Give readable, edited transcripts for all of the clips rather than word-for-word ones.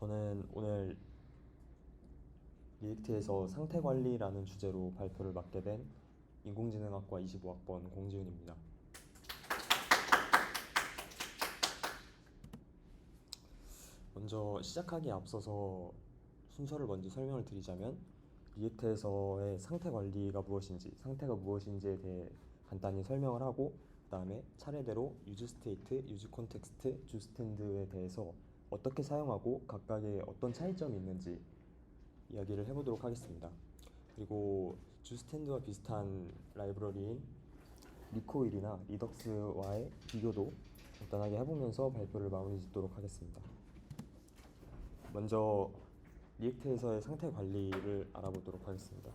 저는 오늘 리액트에서 상태 관리라는 주제로 발표를 맡게 된 인공지능학과 25학번 공지훈입니다. 먼저 시작하기에 앞서서 순서를 먼저 설명을 드리자면 리액트에서의 상태 관리가 무엇인지, 상태가 무엇인지에 대해 간단히 설명을 하고 그 다음에 차례대로 유즈 스테이트, 유즈 콘텍스트, 주 스탠드에 대해서 어떻게 사용하고 각각의 어떤 차이점이 있는지 이야기를 해보도록 하겠습니다. 그리고 주 스탠드와 비슷한 라이브러리인 리코일이나 리덕스와의 비교도 간단하게 해보면서 발표를 마무리 짓도록 하겠습니다. 먼저 리액트에서의 상태 관리를 알아보도록 하겠습니다.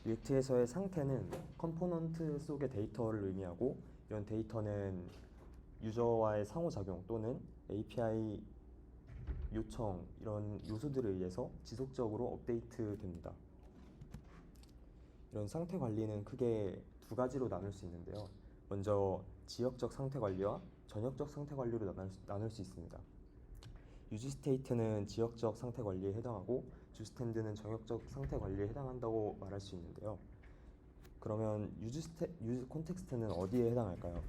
리액트에서의 상태는 컴포넌트 속의 데이터를 의미하고 이런 데이터는 유저와의 상호작용 또는 API 요청 이런 요소들에 의해서 지속적으로 업데이트 됩니다. 이런 상태 관리는 크게 두 가지로 나눌 수 있는데요. 먼저 지역적 상태 관리와 전역적 상태 관리로 나눌 수 있습니다. 유즈 스테이트는 지역적 상태 관리에 해당하고 주 스탠드는 전역적 상태 관리에 해당한다고 말할 수 있는데요. 그러면 유즈 콘텍스트는 어디에 해당할까요?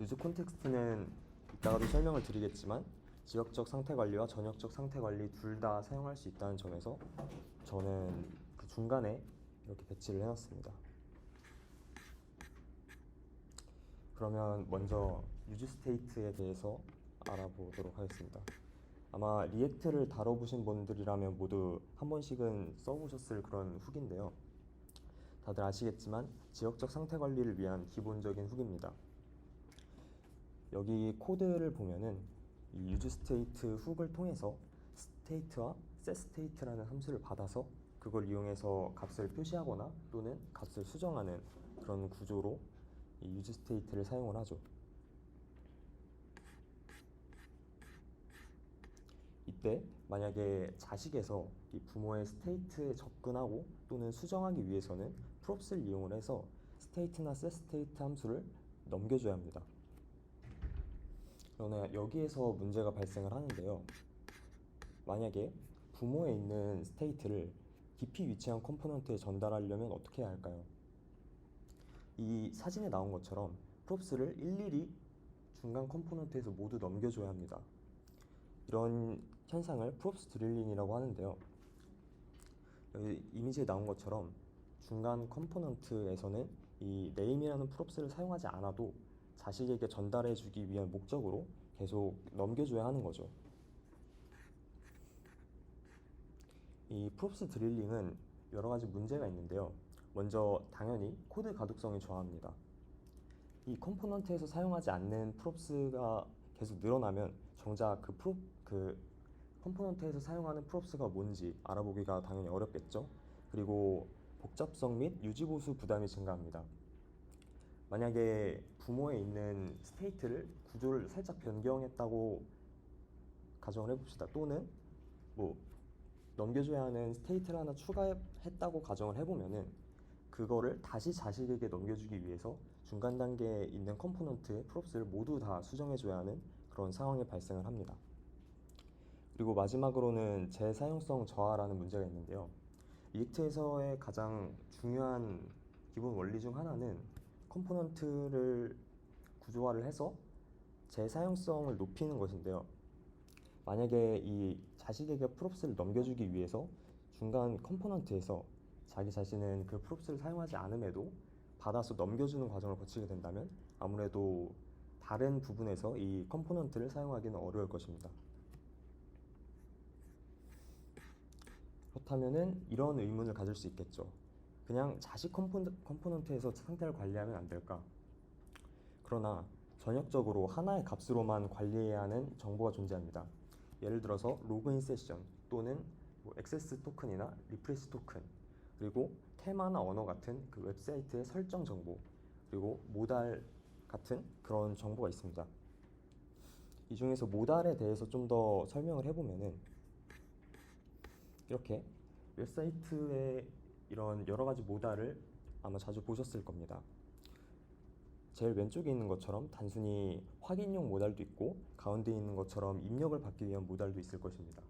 유즈 콘텍스트는 이따가도 설명을 드리겠지만 지역적 상태 관리와 전역적 상태 관리 둘 다 사용할 수 있다는 점에서 저는 그 중간에 이렇게 배치를 해놨습니다. 그러면 먼저 유즈 스테이트에 대해서 알아보도록 하겠습니다. 아마 리액트를 다뤄보신 분들이라면 모두 한 번씩은 써보셨을 그런 훅인데요. 다들 아시겠지만 지역적 상태 관리를 위한 기본적인 훅입니다. 여기 코드를 보면은 이 유즈 스테이트 훅을 통해서 스테이트와 setState라는 함수를 받아서 그걸 이용해서 값을 표시하거나 또는 값을 수정하는 그런 구조로 이 유즈 스테이트를 사용을 하죠. 이때 만약에 자식에서 이 부모의 스테이트에 접근하고 또는 수정하기 위해서는 props를 이용을 해서 스테이트나 setState 함수를 넘겨줘야 합니다. 그러나 여기에서 문제가 발생을 하는데요. 만약에 부모에 있는 스테이트를 깊이 위치한 컴포넌트에 전달하려면 어떻게 해야 할까요? 이 사진에 나온 것처럼 props를 일일이 중간 컴포넌트에서 모두 넘겨줘야 합니다. 이런 현상을 props 드릴링이라고 하는데요. 여기 이미지에 나온 것처럼 중간 컴포넌트에서는 이 name이라는 props를 사용하지 않아도 자식에게 전달해주기 위한 목적으로 계속 넘겨줘야 하는 거죠. 이 props 드릴링은 여러 가지 문제가 있는데요. 먼저 당연히 코드 가독성이 저하합니다. 이 컴포넌트에서 사용하지 않는 props가 계속 늘어나면 정작 그 컴포넌트에서 사용하는 props가 뭔지 알아보기가 당연히 어렵겠죠. 그리고 복잡성 및 유지보수 부담이 증가합니다. 만약에 부모에 있는 스테이트를 구조를 살짝 변경했다고 가정을 해봅시다. 또는 뭐 넘겨줘야 하는 스테이트를 하나 추가했다고 가정을 해보면은 그거를 다시 자식에게 넘겨주기 위해서 중간 단계에 있는 컴포넌트의 props를 모두 다 수정해줘야 하는 그런 상황이 발생을 합니다. 그리고 마지막으로는 재사용성 저하라는 문제가 있는데요. 리액트에서의 가장 중요한 기본 원리 중 하나는 컴포넌트를 구조화를 해서 재사용성을 높이는 것인데요. 만약에 이 자식에게 props를 넘겨주기 위해서 중간 컴포넌트에서 자기 자신은 그 props를 사용하지 않음에도 받아서 넘겨주는 과정을 거치게 된다면 아무래도 다른 부분에서 이 컴포넌트를 사용하기는 어려울 것입니다. 그렇다면은 이런 의문을 가질 수 있겠죠. 그냥 자식 컴포넌트에서 상태를 관리하면 안 될까? 그러나 전역적으로 하나의 값으로만 관리해야 하는 정보가 존재합니다. 예를 들어서 로그인 세션 또는 액세스 토큰이나 리프레시 토큰, 그리고 테마나 언어 같은 그 웹사이트의 설정 정보, 그리고 모달 같은 그런 정보가 있습니다. 이 중에서 모달에 대해서 좀 더 설명을 해보면은 이렇게 웹사이트에 이런 여러 가지 모달을 아마 자주 보셨을 겁니다. 제일 왼쪽에 있는 것처럼 단순히 확인용 모달도 있고 가운데 있는 것처럼 입력을 받기 위한 모달도 있을 것입니다.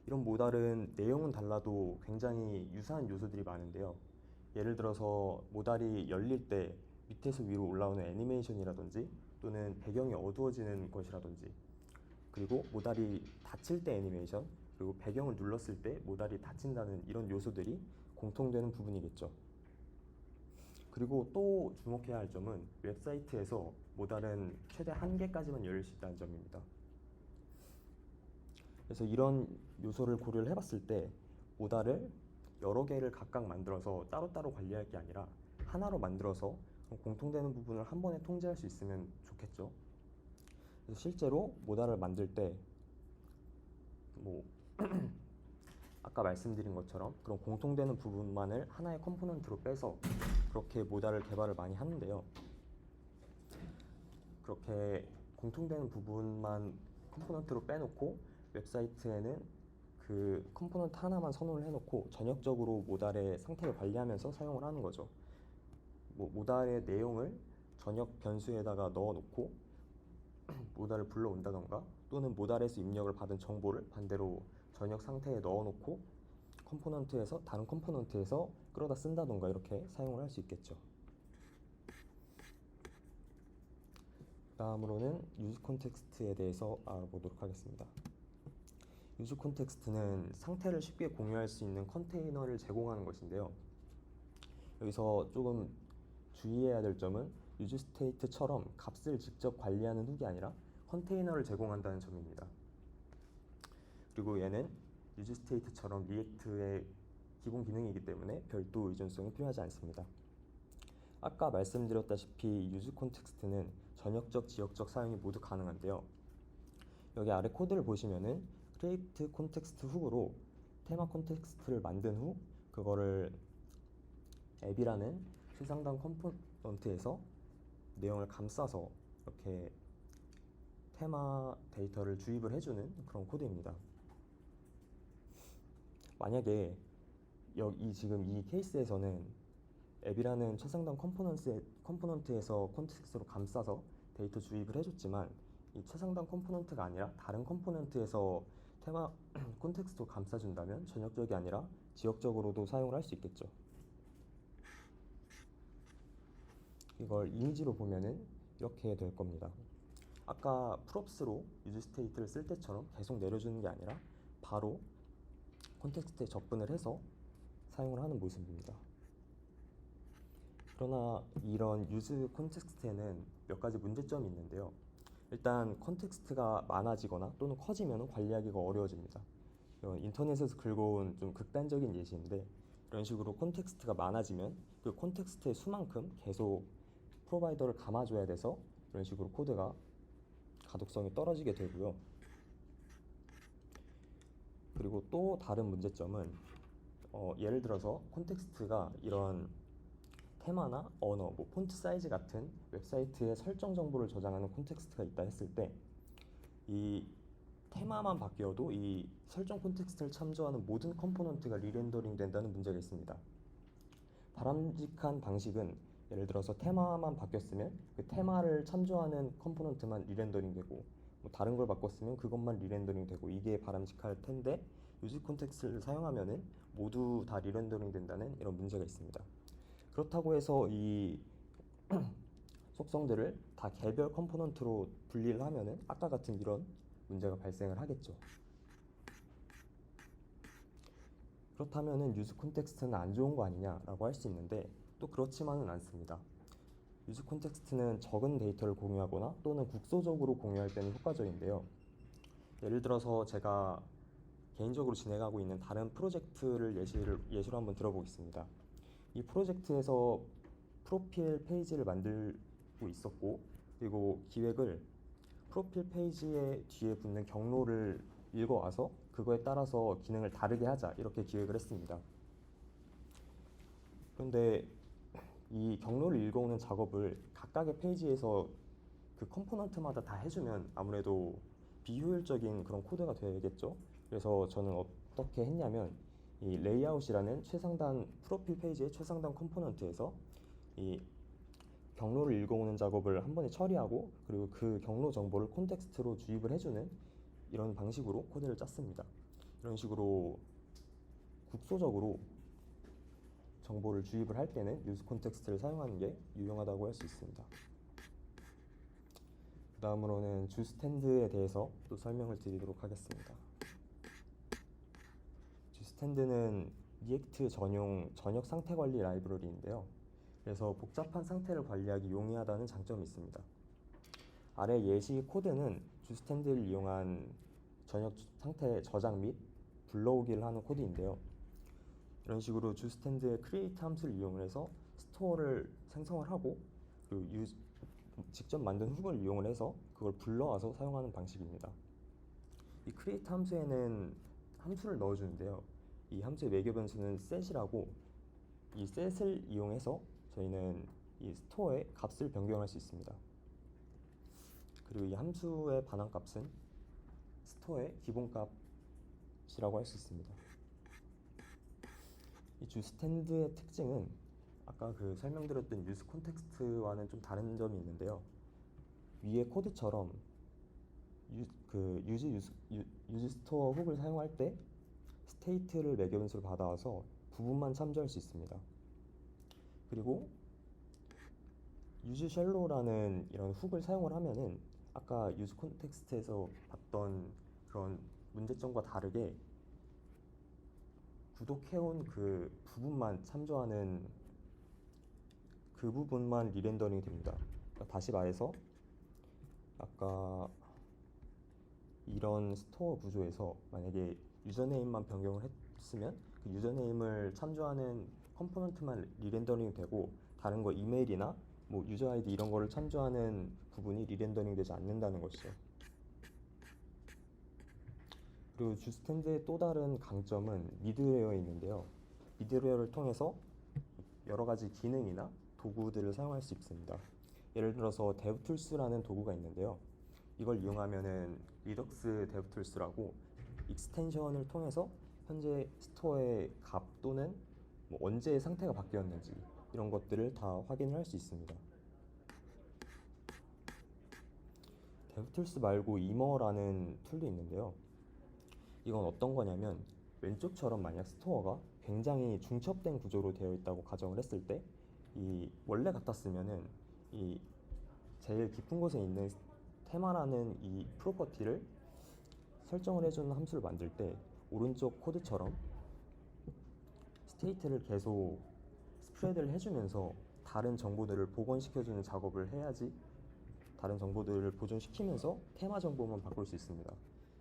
이런 모달은 내용은 달라도 굉장히 유사한 요소들이 많은데요. 예를 들어서 모달이 열릴 때 밑에서 위로 올라오는 애니메이션이라든지 또는 배경이 어두워지는 것이라든지, 그리고 모달이 닫힐 때 애니메이션, 그리고 배경을 눌렀을 때 모달이 닫힌다는 이런 요소들이 공통되는 부분이겠죠. 그리고 또 주목해야 할 점은 웹사이트에서 모달은 최대 1개까지만 열릴 수 있다는 점입니다. 그래서 이런 요소를 고려를 해봤을 때 모달을 여러 개를 각각 만들어서 따로따로 관리할 게 아니라 하나로 만들어서 공통되는 부분을 한 번에 통제할 수 있으면 좋겠죠. 그래서 실제로 모달을 만들 때 뭐 아까 말씀드린 것처럼 그런 공통되는 부분만을 하나의 컴포넌트로 빼서 그렇게 모달을 개발을 많이 하는데요. 그렇게 공통되는 부분만 컴포넌트로 빼놓고 웹사이트에는 그 컴포넌트 하나만 선호를 해놓고 전역적으로 모달의 상태를 관리하면서 사용을 하는 거죠. 모달의 내용을 전역 변수에다가 넣어놓고 모달을 불러온다던가, 또는 모달에서 입력을 받은 정보를 반대로 전역 상태에 넣어놓고 컴포넌트에서 다른 컴포넌트에서 끌어다 쓴다던가 이렇게 사용을 할 수 있겠죠. 다음으로는 유즈 콘텍스트에 대해서 알아보도록 하겠습니다. 유즈 콘텍스트는 상태를 쉽게 공유할 수 있는 컨테이너를 제공하는 것인데요. 여기서 조금 주의해야 될 점은 유즈 스테이트처럼 값을 직접 관리하는 훅이 아니라 컨테이너를 제공한다는 점입니다. 그리고 얘는 유즈 스테이트처럼 리액트의 기본 기능이기 때문에 별도 의존성이 필요하지 않습니다. 아까 말씀드렸다시피 유즈 콘텍스트는 전역적, 지역적 사용이 모두 가능한데요. 여기 아래 코드를 보시면은 create context 훅으로 테마 콘텍스트를 만든 후 그거를 앱이라는 최상단 컴포넌트에서 내용을 감싸서 이렇게 테마 데이터를 주입을 해주는 그런 코드입니다. 만약에 지금 이 케이스에서는 앱이라는 최상단 컴포넌트에서 콘텍스트로 감싸서 데이터 주입을 해줬지만, 이 최상단 컴포넌트가 아니라 다른 컴포넌트에서 테마 콘텍스트로 감싸준다면 전역적이 아니라 지역적으로도 사용을 할 수 있겠죠. 이걸 이미지로 보면은 이렇게 될 겁니다. 아까 프롭스로 유즈 스테이트를 쓸 때처럼 계속 내려주는 게 아니라 바로 콘텍스트에 접근을 해서 사용을 하는 모습입니다. 그러나 이런 유즈 콘텍스트에는 몇 가지 문제점이 있는데요. 일단 컨텍스트가 많아지거나 또는 커지면 관리하기가 어려워집니다. 인터넷에서 긁어온 좀 극단적인 예시인데, 이런 식으로 콘텍스트가 많아지면 그 콘텍스트의 수만큼 계속 프로바이더를 감아줘야 돼서 이런 식으로 코드가 가독성이 떨어지게 되고요. 그리고 또 다른 문제점은 예를 들어서 콘텍스트가 이런 테마나 언어, 폰트 사이즈 같은 웹사이트의 설정 정보를 저장하는 콘텍스트가 있다 했을 때 이 테마만 바뀌어도 이 설정 콘텍스트를 참조하는 모든 컴포넌트가 리렌더링 된다는 문제가 있습니다. 바람직한 방식은 예를 들어서 테마만 바뀌었으면 그 테마를 참조하는 컴포넌트만 리렌더링 되고, 다른 걸 바꿨으면 그것만 리렌더링 되고, 이게 바람직할 텐데 유즈 콘텍스트를 사용하면은 모두 다 리렌더링 된다는 이런 문제가 있습니다. 그렇다고 해서 이 속성들을 다 개별 컴포넌트로 분리를 하면은 아까 같은 이런 문제가 발생을 하겠죠. 그렇다면은 유즈 콘텍스트는 안 좋은 거 아니냐라고 할 수 있는데, 또 그렇지만은 않습니다. 유즈 콘텍스트는 적은 데이터를 공유하거나 또는 국소적으로 공유할 때는 효과적인데요. 예를 들어서 제가 개인적으로 진행하고 있는 다른 프로젝트를 예시로 한번 들어보겠습니다. 이 프로젝트에서 프로필 페이지를 만들고 있었고, 그리고 기획을 프로필 페이지의 뒤에 붙는 경로를 읽어와서 그거에 따라서 기능을 다르게 하자, 이렇게 기획을 했습니다. 그런데 이 경로를 읽어오는 작업을 각각의 페이지에서 그 컴포넌트마다 다 해주면 아무래도 비효율적인 그런 코드가 되겠죠. 그래서 저는 어떻게 했냐면, 이 레이아웃이라는 최상단 프로필 페이지의 최상단 컴포넌트에서 이 경로를 읽어오는 작업을 한 번에 처리하고 그리고 그 경로 정보를 콘텍스트로 주입을 해주는 이런 방식으로 코드를 짰습니다. 이런 식으로 국소적으로 정보를 주입을 할 때는 유즈 콘텍스트를 사용하는 게 유용하다고 할 수 있습니다. 그 다음으로는 주스탠드에 대해서 또 설명을 드리도록 하겠습니다. 주스탠드는 리액트 전용 저녁 상태 관리 라이브러리인데요. 그래서 복잡한 상태를 관리하기 용이하다는 장점이 있습니다. 아래 예시 코드는 주스탠드를 이용한 저녁 상태 저장 및 불러오기를 하는 코드인데요. 이런 식으로 주스탠드의 create 함수를 이용해서 스토어를 생성을 하고 그리고 직접 만든 훅을 이용을 해서 그걸 불러와서 사용하는 방식입니다. 이 create 함수에는 함수를 넣어주는데요. 이 함수의 매개 변수는 set이라고 이 set을 이용해서 저희는 이 스토어의 값을 변경할 수 있습니다. 그리고 이 함수의 반환값은 스토어의 기본값이라고 할 수 있습니다. 이 주스탠드의 특징은 아까 그 설명드렸던 유즈 콘텍스트와는 좀 다른 점이 있는데요. 위의 코드처럼 유즈 스토어 훅을 사용할 때 스테이트를 매개 변수로 받아와서 부분만 참조할 수 있습니다. 그리고 유즈 쉘로라는 이런 훅을 사용을 하면은 아까 유즈 콘텍스트에서 봤던 그런 문제점과 다르게 구독해온 그 부분만 참조하는 그 부분만 리렌더링이 됩니다. 그러니까 다시 말해서 아까 이런 스토어 구조에서 만약에 유저네임만 변경을 했으면 그 유저네임을 참조하는 컴포넌트만 리렌더링이 되고 다른 거 이메일이나 뭐 유저 아이디 이런 거를 참조하는 부분이 리렌더링 되지 않는다는 것이죠. 그리고 주스탠드의 또 다른 강점은 미드웨어에 있는데요. 미드웨어를 통해서 여러 가지 기능이나 도구들을 사용할 수 있습니다. 예를 들어서 DevTools라는 도구가 있는데요. 이걸 이용하면은 리덕스 DevTools라고 익스텐션을 통해서 현재 스토어의 값 또는 뭐 언제 상태가 바뀌었는지 이런 것들을 다 확인을 할 수 있습니다. DevTools 말고 이머라는 툴도 있는데요. 이건 어떤 거냐면 왼쪽처럼 만약 스토어가 굉장히 중첩된 구조로 되어 있다고 가정을 했을 때 이 원래 같았으면은 이 제일 깊은 곳에 있는 테마라는 이 프로퍼티를 설정을 해주는 함수를 만들 때 오른쪽 코드처럼 스테이트를 계속 스프레드를 해주면서 다른 정보들을 복원시켜주는 작업을 해야지 다른 정보들을 보존시키면서 테마 정보만 바꿀 수 있습니다.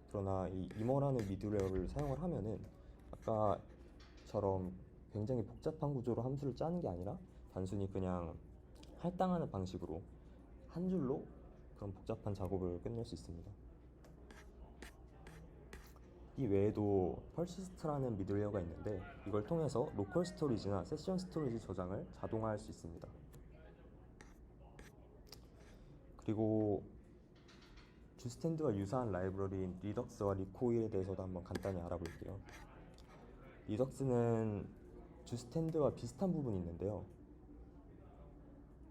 그러나 이 이머라는 미드웨어를 사용을 하면은 아까처럼 굉장히 복잡한 구조로 함수를 짜는 게 아니라 단순히 그냥 할당하는 방식으로 한 줄로 그런 복잡한 작업을 끝낼 수 있습니다. 이 외에도 퍼시스트라는 미들웨어가 있는데 이걸 통해서 로컬 스토리지나 세션 스토리지 저장을 자동화할 수 있습니다. 그리고 주스탠드와 유사한 라이브러리인 리덕스와 리코일에 대해서도 한번 간단히 알아볼게요. 리덕스는 주스탠드와 비슷한 부분이 있는데요.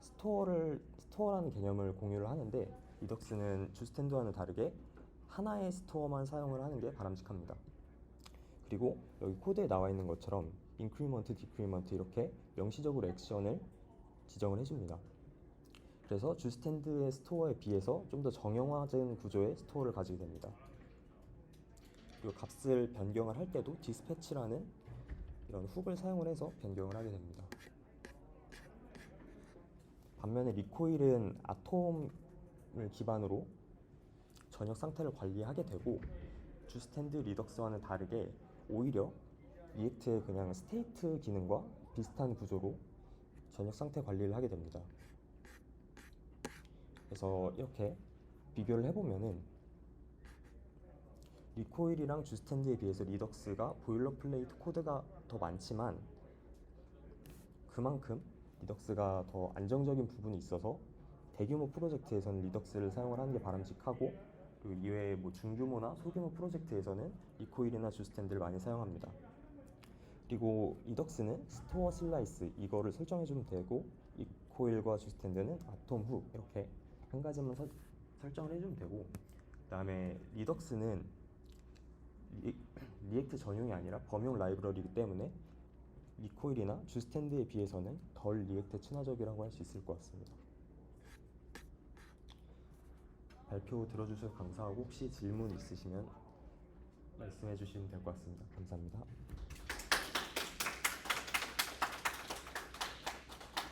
스토어라는 개념을 공유를 하는데 리덕스는 주스탠드와는 다르게 하나의 스토어만 사용을 하는 게 바람직합니다. 그리고 여기 코드에 나와 있는 것처럼 인크리먼트, 디크리먼트 이렇게 명시적으로 액션을 지정을 해줍니다. 그래서 주스탠드의 스토어에 비해서 좀 더 정형화된 구조의 스토어를 가지게 됩니다. 그리고 값을 변경을 할 때도 디스패치라는 이런 훅을 사용을 해서 변경을 하게 됩니다. 반면에 리코일은 아톰을 기반으로 전역 상태를 관리하게 되고 주스탠드 리덕스와는 다르게 오히려 리액트의 그냥 스테이트 기능과 비슷한 구조로 전역 상태 관리를 하게 됩니다. 그래서 이렇게 비교를 해보면은 리코일이랑 주스탠드에 비해서 리덕스가 보일러플레이트 코드가 더 많지만 그만큼 리덕스가 더 안정적인 부분이 있어서 대규모 프로젝트에서는 리덕스를 사용을 하는 게 바람직하고 그리고 이외에 뭐 중규모나 소규모 프로젝트에서는 리코일이나 주스탠드를 많이 사용합니다. 그리고 리덕스는 스토어 슬라이스 이거를 설정해주면 되고 리코일과 주스탠드는 아톰 후 이렇게 한 가지만 설정을 해주면 되고, 그다음에 리덕스는 리액트 전용이 아니라 범용 라이브러리이기 때문에 리코일이나 주스탠드에 비해서는 덜 리액트 친화적이라고 할 수 있을 것 같습니다. 발표 들어주셔서 감사하고 혹시 질문 있으시면 말씀해 주시면 될 것 같습니다. 감사합니다.